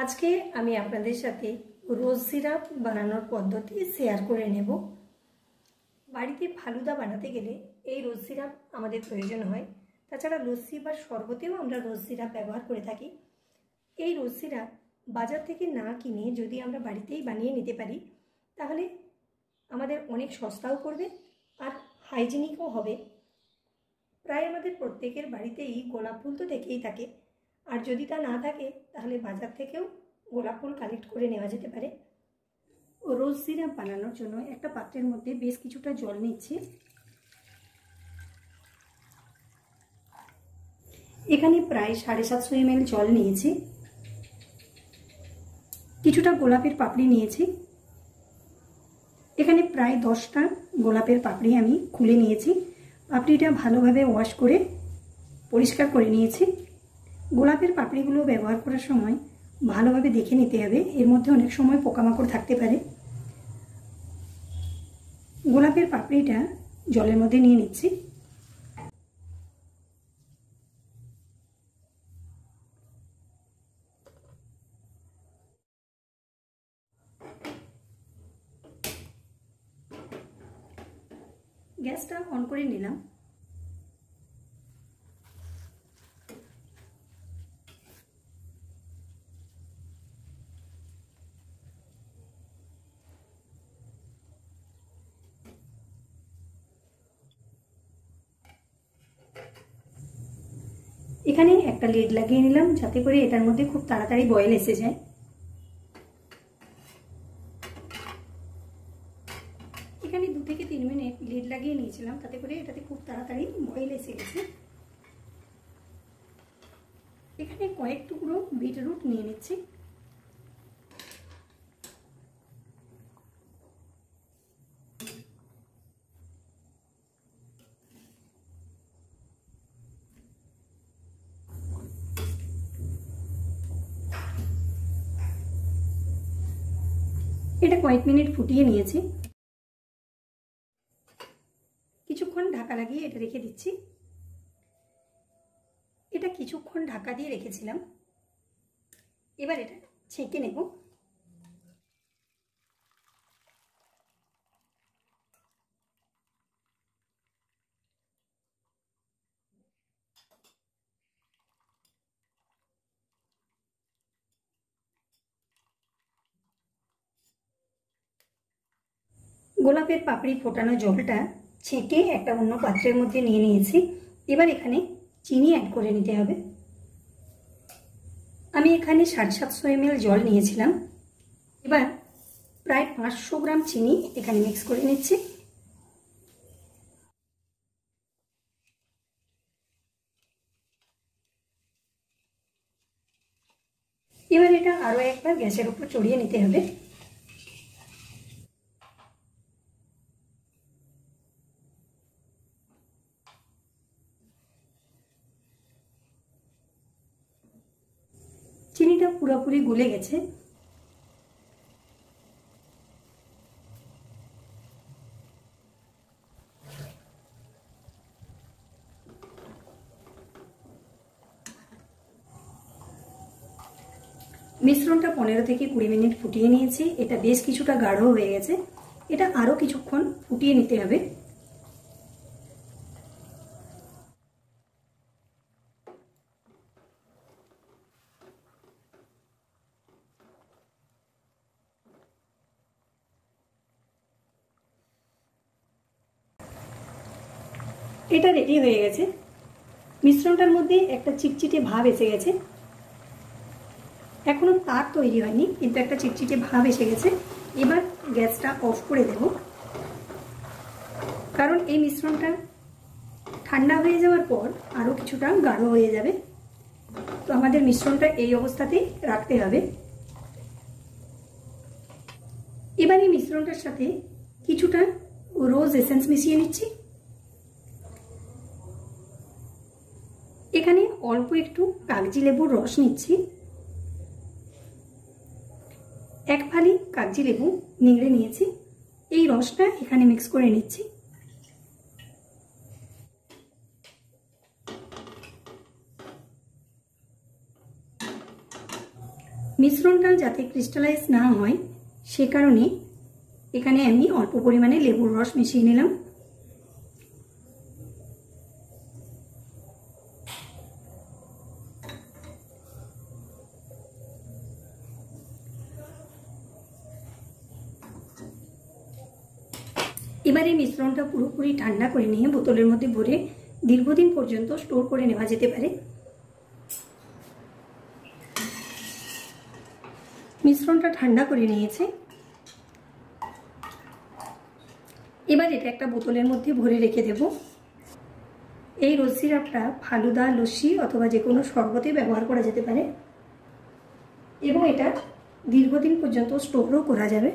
আজকে আমি আপনাদের সাথে রোজ সিরাপ বানানোর পদ্ধতি শেয়ার করে নেব। বাড়িতে ফালুদা বানাতে গেলে এই রোজ সিরাপ আমাদের প্রয়োজন হয়। তাছাড়া লস্যি বা শরবতেও আমরা রোজ সিরাপ ব্যবহার করে থাকি। এই রোজ সিরাপ বাজার থেকে না কিনে যদি আমরা বাড়িতেই বানিয়ে নিতে পারি তাহলে আমাদের অনেক সস্তাও পড়বে আর হাইজিনিকও হবে। প্রায় আমাদের প্রত্যেকের বাড়িতেই গোলাপ ফুল তো থেকেই থাকে, আর যদি তা না থাকে তাহলে বাজার থেকেও গোলাপ ফুল কালেক্ট করে নেওয়া যেতে পারে। রোজ সিরাপ বানানোর জন্য একটা পাত্রের মধ্যে বেশ কিছুটা জল নিচ্ছি। এখানে প্রায় 750 ml জল নিয়েছি। কিছুটা গোলাপের পাপড়ি নিয়েছি। এখানে প্রায় 10টা গোলাপের পাপড়ি আমি খুলে নিয়েছি। পাপড়িটা ভালোভাবে ওয়াশ করে পরিষ্কার করে নিয়েছি। গোলাপের পাপড়িগুলো ব্যবহার করার সময় ভালোভাবে দেখে নিতে হবে, এর মধ্যে অনেক সময় পোকামাকড় থাকতে পারে। গোলাপের পাপড়িটা জলের মধ্যে নিয়ে নিচ্ছি। গ্যাসটা অন করে নিলাম। এখানে একটা লিড লাগিয়ে নিলাম যাতে করে এটার মধ্যে খুব তাড়াতাড়ি বয়েল এসে যায়। এখানে 2 থেকে 3 মিনিট লিড লাগিয়ে নিয়েছিলাম, তাতে করে এটাতে খুব তাড়াতাড়ি বয়েল এসে গেছে। এখানে কয়েক টুকরো বিটরুট নিয়ে নিচ্ছি। এটা কয়েক মিনিট ফুটিয়ে নিয়েছি। কিছুক্ষণ ঢাকা লাগিয়ে এটা রেখে দিচ্ছি। এটা কিছুক্ষণ ঢাকা দিয়ে রেখেছিলাম, এবার এটা ছেঁকে নেব। গোলাপের পাপড়ি ফোটানো জলটা ছেঁকে একটা অন্য পাত্রের মধ্যে নিয়ে নিয়েছি। এবার এখানে চিনি অ্যাড করে নিতে হবে। আমি এখানে 750 ml জল নিয়েছিলাম। এবার প্রায় 500 গ্রাম চিনি এখানে মিক্স করে নিচ্ছি। এবার এটা আরো একবার গ্যাসের উপর চড়িয়ে নিতে হবে। চিনিটা পুরোপুরি গলে গেছে। মিশ্রণটা 15 থেকে 20 মিনিট ফুটিয়ে নিয়েছি। এটা বেশ কিছুটা গাঢ় হয়ে গেছে। এটা আরো কিছুক্ষণ ফুটিয়ে নিতে হবে। এটা রেডি হয়ে গেছে। মিশ্রণটার মধ্যে একটা চিটচিটে ভাব এসে গেছে। এখনো তার তৈরি হয়নি, কিন্তু একটা চিটচিটে ভাব এসে গেছে। এবার গ্যাসটা অফ করে দেব, কারণ এই মিশ্রণটা ঠান্ডা হয়ে যাওয়ার পর আরো কিছুটা গাঢ় হয়ে যাবে। তো আমাদের মিশ্রণটা এই অবস্থাতেই রাখতে হবে। এবার এই মিশ্রণটার সাথে কিছুটা রোজ এসেন্স মিশিয়ে নিচ্ছি। এখানে অল্প একটু কাগজি লেবুর রস নিচ্ছি। 1 ফালি কাগজি লেবু নিংড়ে নিয়েছি। এই রসটা এখানে মিক্স করে নিচ্ছি। মিশ্রণটা যাতে ক্রিস্টালাইজ না হয় সে কারণে এখানে আমি অল্প পরিমাণে লেবুর রস মিশিয়ে নিলাম। এবারে মিশ্রণটা পুরোপুরি ঠান্ডা করে নিয়ে বোতলের মধ্যে ভরে দীর্ঘদিন পর্যন্ত স্টোর করে নেওয়া যেতে পারে। মিশ্রণটা ঠান্ডা করে নিয়েছে, এবার এটা একটা বোতলের মধ্যে ভরে রেখে দেব। এই রোজ সিরাপটা ফালুদা, লস্যি অথবা যে কোনো শরবতে ব্যবহার করা যেতে পারে এবং এটা দীর্ঘদিন পর্যন্ত স্টোরও করা যাবে।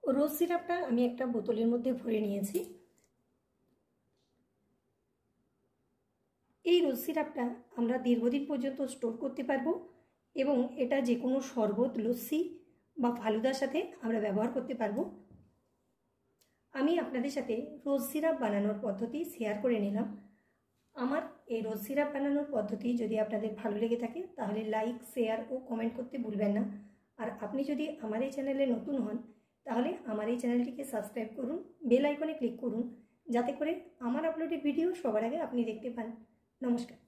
রোজ সিরাপটা আমি একটা বোতলের মধ্যে ভরে নিয়েছি। এই রোজ সিরাপটা আমরা দীর্ঘদিন পর্যন্ত স্টোর করতে পারবো এবং এটা যে কোনো শরবত, লস্যি বা ফালুদার সাথে আমরা ব্যবহার করতে পারবো। আমি আপনাদের সাথে রোজ সিরাপ বানানোর পদ্ধতি শেয়ার করে নিলাম। আমার এই রোজ সিরাপ বানানোর পদ্ধতি যদি আপনাদের ভালো লেগে থাকে তাহলে লাইক, শেয়ার ও কমেন্ট করতে ভুলবেন না। আর আপনি যদি আমার এই চ্যানেলে নতুন হন তাহলে আমার এই চ্যানেলটিকে সাবস্ক্রাইব করুন, বেল আইকনে ক্লিক করুন যাতে করে আমার আপলোডেড ভিডিও সবার আগে আপনি দেখতে পান। নমস্কার।